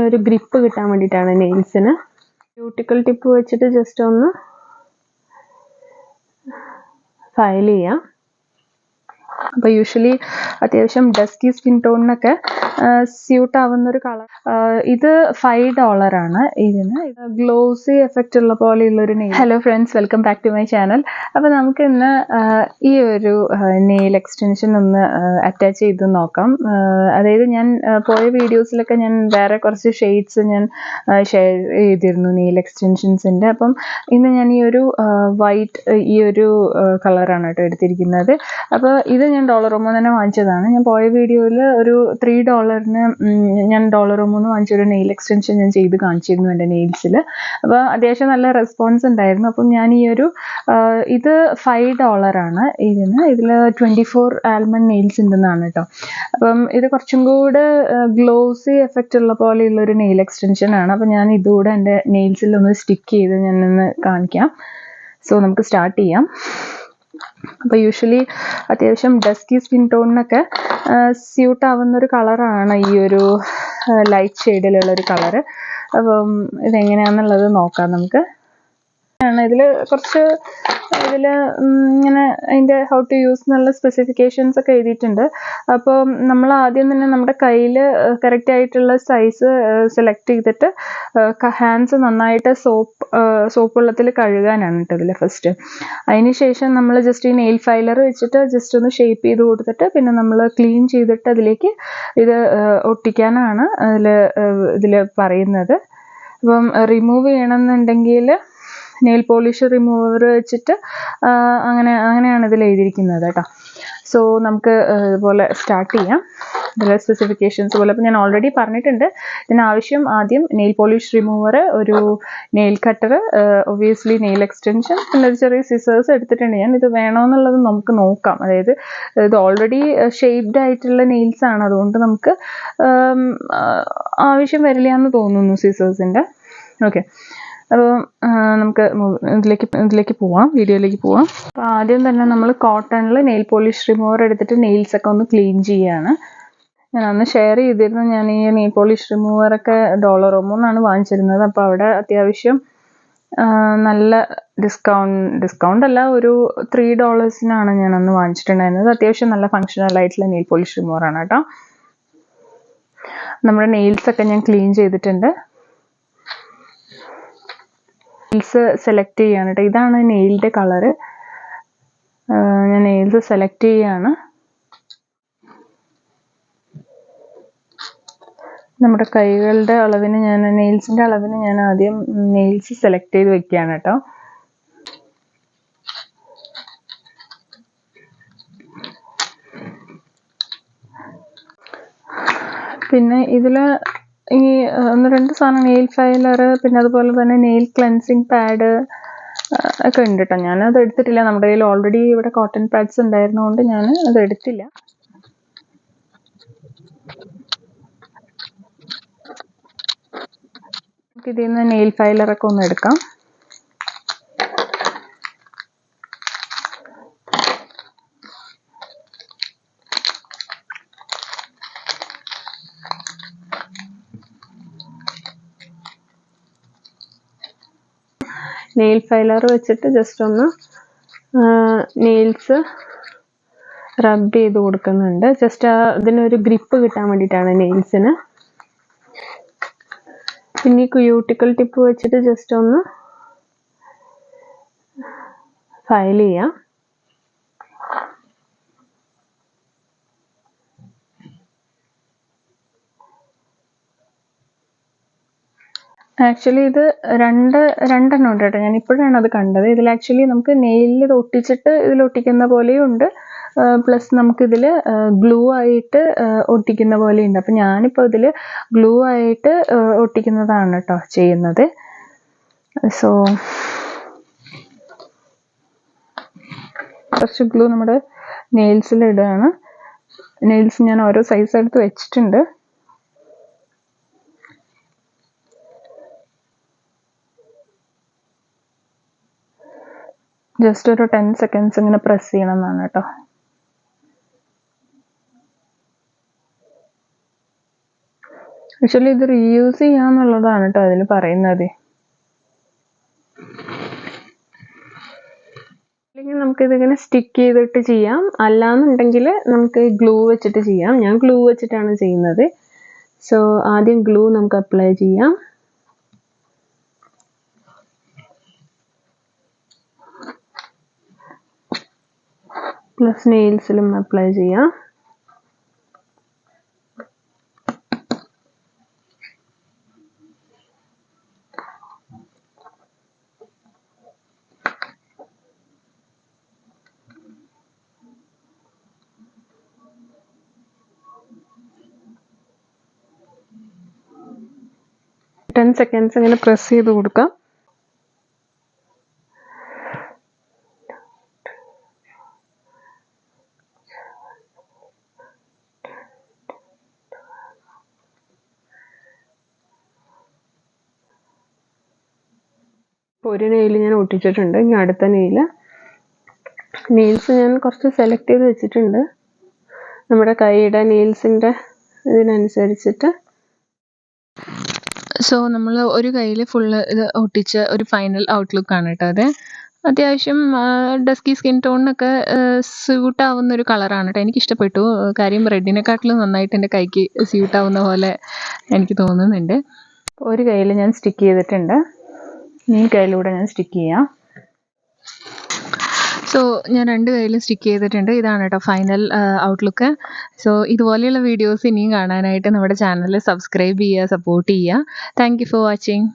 ഇതിനൊരു ഗ്രിപ്പ് കിട്ടാൻ വേണ്ടിയിട്ടാണ് നെയിൽസിന്. ക്യൂട്ടിക്കൽ ടിപ്പ് വെച്ചിട്ട് ജസ്റ്റ് ഒന്ന് ഫയൽ ചെയ്യാം. അപ്പോൾ യൂഷ്വലി അത്യാവശ്യം ഡസ്കി സ്കിൻ ടോണിനൊക്കെ സ്യൂട്ട് ആവുന്നൊരു കളർ. ഇത് $5 ആണ്. ഇതിന് ഗ്ലോസി എഫക്റ്റ് ഉള്ള പോലെയുള്ളൊരു nail. Hello friends, welcome back to my channel. അപ്പോൾ നമുക്ക് ഇന്ന് ഈ ഒരു നെയിൽ എക്സ്റ്റൻഷൻ ഒന്ന് അറ്റാച്ച് ചെയ്ത് നോക്കാം. അതായത് ഞാൻ പോയ വീഡിയോസിലൊക്കെ ഞാൻ വേറെ കുറച്ച് ഷെയ്ഡ്സ് ഞാൻ ഷെയർ ചെയ്തിരുന്നു നെയിൽ എക്സ്റ്റൻഷൻസിൻ്റെ. അപ്പം ഇന്ന് ഞാൻ ഈ ഒരു വൈറ്റ് ഈ ഒരു കളറാണ് കേട്ടോ എടുത്തിരിക്കുന്നത്. അപ്പോൾ ഇത് ഞാൻ ഡോളറോമോ തന്നെ വാങ്ങിച്ചതാണ്. ഞാൻ പോയ വീഡിയോയിൽ ഒരു $3 ഞാൻ ഡോളറോമോന്ന് വാങ്ങിച്ചൊരു നെയിൽ എക്സ്റ്റൻഷൻ ഞാൻ ചെയ്ത് കാണിച്ചിരുന്നു എൻ്റെ നെയിൽസിൽ. അപ്പോൾ അത്യാവശ്യം നല്ല റെസ്പോൺസ് ഉണ്ടായിരുന്നു. അപ്പം ഞാൻ ഈ ഒരു ഇത് $5 ആണ്. ഇതിൽ 24 ആൽമണ്ട് നെയിൽസ് ഉണ്ടെന്നാണ് കേട്ടോ. അപ്പം ഇത് കുറച്ചും കൂടെ ഗ്ലോസി എഫക്റ്റ് ഉള്ള പോലെയുള്ളൊരു നെയിൽ എക്സ്റ്റൻഷൻ ആണ്. അപ്പം ഞാൻ ഇതുകൂടെ എൻ്റെ നെയിൽസിൽ ഒന്ന് സ്റ്റിക്ക് ചെയ്ത് ഞാനൊന്ന് കാണിക്കാം. സോ നമുക്ക് സ്റ്റാർട്ട് ചെയ്യാം. അപ്പോൾ യൂഷ്വലി അത്യാവശ്യം ഡസ്കി സ്കിൻ ടോണിനൊക്കെ സ്യൂട്ട് ആവുന്നൊരു കളറാണ് ഈ ഒരു ലൈറ്റ് ഷെയ്ഡിലുള്ളൊരു കളറ്. അപ്പം ഇതെങ്ങനെയാണെന്നുള്ളത് നോക്കാം നമുക്ക്. ഇതിൽ കുറച്ച് ഇങ്ങനെ അതിൻ്റെ ഹൗ ടു യൂസ് എന്നുള്ള സ്പെസിഫിക്കേഷൻസ് ഒക്കെ എഴുതിയിട്ടുണ്ട്. അപ്പോൾ നമ്മൾ ആദ്യം തന്നെ നമ്മുടെ കയ്യിൽ കറക്റ്റ് ആയിട്ടുള്ള സൈസ് സെലക്ട് ചെയ്തിട്ട് ഹാൻഡ്സ് നന്നായിട്ട് സോപ്പ് വെള്ളത്തിൽ കഴുകാനാണ് കേട്ടോ ഇതിൽ ഫസ്റ്റ്. അതിന് ശേഷം നമ്മൾ ജസ്റ്റ് ഈ നെയിൽ ഫൈലർ വെച്ചിട്ട് ജസ്റ്റ് ഒന്ന് ഷേപ്പ് ചെയ്ത് കൊടുത്തിട്ട് പിന്നെ നമ്മൾ ക്ലീൻ ചെയ്തിട്ട് അതിലേക്ക് ഇത് ഒട്ടിക്കാനാണ് ഇതിൽ പറയുന്നത്. അപ്പം റിമൂവ് ചെയ്യണമെന്നുണ്ടെങ്കിൽ നെയിൽ പോളിഷ് റിമൂവർ വെച്ചിട്ട് അങ്ങനെയാണ് ഇതിൽ എഴുതിയിരിക്കുന്നത് കേട്ടോ. സോ നമുക്ക് ഇതുപോലെ സ്റ്റാർട്ട് ചെയ്യാം. ഇതിലെ സ്പെസിഫിക്കേഷൻസ് പോലെ അപ്പോൾ ഞാൻ ഓൾറെഡി പറഞ്ഞിട്ടുണ്ട്. ഇതിനാവശ്യം ആദ്യം നെയിൽ പോളിഷ് റിമൂവർ, ഒരു nail cutter, obviously nail extension, പിന്നെ ഒരു ചെറിയ സിസേഴ്സ് എടുത്തിട്ടുണ്ട് ഞാൻ. ഇത് വേണമെന്നുള്ളത് നമുക്ക് നോക്കാം. അതായത് ഇത് ഓൾറെഡി ഷേപ്ഡ് ആയിട്ടുള്ള നെയിൽസ് ആണ്, അതുകൊണ്ട് നമുക്ക് ആവശ്യം വരില്ല എന്ന് തോന്നുന്നു സിസേഴ്സിൻ്റെ. ഓക്കെ, അപ്പോൾ നമുക്ക് ഇതിലേക്ക് പോവാം, വീഡിയോയിലേക്ക് പോവാം. അപ്പോൾ ആദ്യം തന്നെ നമ്മൾ കോട്ടണിൽ നെയിൽ പോളിഷ് റിമൂവർ എടുത്തിട്ട് നെയിൽസൊക്കെ ഒന്ന് ക്ലീൻ ചെയ്യുകയാണ്. ഞാൻ അന്ന് ഷെയർ ചെയ്തിരുന്നു, ഞാൻ ഈ നെയിൽ പോളിഷ് റിമൂവറൊക്കെ ഡോളറോമോന്നാണ് വാങ്ങിച്ചിരുന്നത്. അപ്പോൾ അവിടെ അത്യാവശ്യം നല്ല ഡിസ്കൗണ്ട് അല്ല, ഒരു $3 ഞാൻ അന്ന് വാങ്ങിച്ചിട്ടുണ്ടായിരുന്നത്. അത്യാവശ്യം നല്ല ഫങ്ഷണൽ ആയിട്ടുള്ള നെയിൽ പോളിഷ് റിമൂവറാണ് കേട്ടോ. നമ്മുടെ നെയിൽസൊക്കെ ഞാൻ ക്ലീൻ ചെയ്തിട്ടുണ്ട്. നെയിൽസ് സെലക്ട് ചെയ്യാണ് കേട്ടോ. ഇതാണ് നെയിലിൻ്റെ കളറ്. ഞാൻ നെയിൽസ് സെലക്ട് ചെയ്യാണ്. നമ്മുടെ കൈകളുടെ അളവിന് നെയിൽസിൻ്റെ അളവിന് ഞാൻ ആദ്യം നെയിൽസ് സെലക്ട് ചെയ്ത് വെക്കുകയാണ് കേട്ടോ. പിന്നെ ഇതിൽ ഈ 1-2 സാധനം നെയിൽ ഫൈലർ, പിന്നെ അതുപോലെ തന്നെ നെയിൽ ക്ലെൻസിങ് പാഡ് ഒക്കെ ഉണ്ട് കേട്ടോ. ഞാനത് എടുത്തിട്ടില്ല. നമ്മുടെ കയ്യിൽ ഓൾറെഡി ഇവിടെ കോട്ടൺ പാഡ്സ് ഉണ്ടായിരുന്നതുകൊണ്ട് ഞാൻ അത് എടുത്തില്ല. നമുക്ക് ഇതിൽ നിന്ന് നെയിൽ ഫൈലറൊക്കെ ഒന്ന് എടുക്കാം. നെയിൽ ഫൈലർ വെച്ചിട്ട് ജസ്റ്റ് ഒന്ന് നെയിൽസ് റബ്ബ് ചെയ്ത് കൊടുക്കുന്നുണ്ട്. ജസ്റ്റ് ഇതിനൊരു ഗ്രിപ്പ് കിട്ടാൻ വേണ്ടിയിട്ടാണ് നെയിൽസിന്. പിന്നെ ഈ ക്യൂട്ടിക്കൽ ടിപ്പ് വെച്ചിട്ട് ജസ്റ്റ് ഒന്ന് ഫയൽ ചെയ്യാം. ആക്ച്വലി ഇത് രണ്ടെണ്ണം ഉണ്ട് കേട്ടോ. ഞാൻ ഇപ്പോഴാണ് അത് കണ്ടത്. ഇതിൽ ആക്ച്വലി നമുക്ക് നെയിലിൽ ഇത് ഒട്ടിച്ചിട്ട് ഇതിൽ ഒട്ടിക്കുന്ന പോലെയും ഉണ്ട്, പ്ലസ് നമുക്കിതിൽ ഗ്ലൂ ആയിട്ട് ഒട്ടിക്കുന്ന പോലെയുണ്ട്. അപ്പം ഞാനിപ്പോൾ ഇതിൽ ഗ്ലൂ ആയിട്ട് ഒട്ടിക്കുന്നതാണ് കേട്ടോ ചെയ്യുന്നത്. സോ കുറച്ച് ഗ്ലൂ നമ്മുടെ നെയിൽസിൽ ഇടുകയാണ്. നെയിൽസ് ഞാൻ ഓരോ സൈസ് എടുത്ത് വെച്ചിട്ടുണ്ട്. ജസ്റ്റ് ഒരു 10 seconds ഇങ്ങനെ പ്രസ് ചെയ്യണം എന്നാണ് കേട്ടോ. ആക്ച്വലി ഇത് റീയൂസ് ചെയ്യാന്നുള്ളതാണ് കേട്ടോ അതിൽ പറയുന്നത്. അല്ലെങ്കിൽ നമുക്കിതിങ്ങനെ സ്റ്റിക്ക് ചെയ്തിട്ട് ചെയ്യാം, അല്ലാന്നുണ്ടെങ്കിൽ നമുക്ക് ഗ്ലൂ വെച്ചിട്ട് ചെയ്യാം. ഞാൻ ഗ്ലൂ വെച്ചിട്ടാണ് ചെയ്യുന്നത്. സോ ആദ്യം ഗ്ലൂ നമുക്ക് അപ്ലൈ ചെയ്യാം. പ്ലസ് നെയിൽസിലും അപ്ലൈ ചെയ്യാം. ടെൻ സെക്കൻഡ്സ് ഇങ്ങനെ പ്രസ് ചെയ്ത് കൊടുക്കാം. ഒരു നെയിൽ ഞാൻ ഒട്ടിച്ചിട്ടുണ്ട്. ഇനി അടുത്ത നെയിൽസ് ഞാൻ കുറച്ച് സെലക്ട് ചെയ്ത് വെച്ചിട്ടുണ്ട്. നമ്മുടെ കൈയുടെ നെയിൽസിൻ്റെ ഇതിനനുസരിച്ചിട്ട്. സോ നമ്മൾ ഒരു കയ്യിൽ ഫുള്ള് ഇത് ഒട്ടിച്ച ഒരു ഫൈനൽ ഔട്ട്ലുക്കാണ് കേട്ടോ അത്. അത്യാവശ്യം ഡസ്കി സ്കിൻ ടോണിനൊക്കെ സ്യൂട്ട് ആവുന്ന ഒരു കളറാണ് കേട്ടോ. എനിക്കിഷ്ടപ്പെട്ടു. കാര്യം റെഡിനെക്കാട്ടിലും നന്നായിട്ട് എൻ്റെ കൈക്ക് സ്യൂട്ട് ആവുന്ന പോലെ എനിക്ക് തോന്നുന്നുണ്ട്. ഒരു കയ്യിൽ ഞാൻ സ്റ്റിക്ക് ചെയ്തിട്ടുണ്ട്. ഈ കയ്യിലൂടെ ഞാൻ സ്റ്റിക്ക് ചെയ്യാം. സോ ഞാൻ രണ്ട് കയ്യിലും സ്റ്റിക്ക് ചെയ്തിട്ടുണ്ട്. ഇതാണ് കേട്ടോ ഫൈനൽ ഔട്ട്ലുക്ക്. സോ ഇതുപോലെയുള്ള വീഡിയോസ് ഇനിയും കാണാനായിട്ട് നമ്മുടെ ചാനൽ സബ്സ്ക്രൈബ് ചെയ്യുക, സപ്പോർട്ട് ചെയ്യുക. Thank you for watching.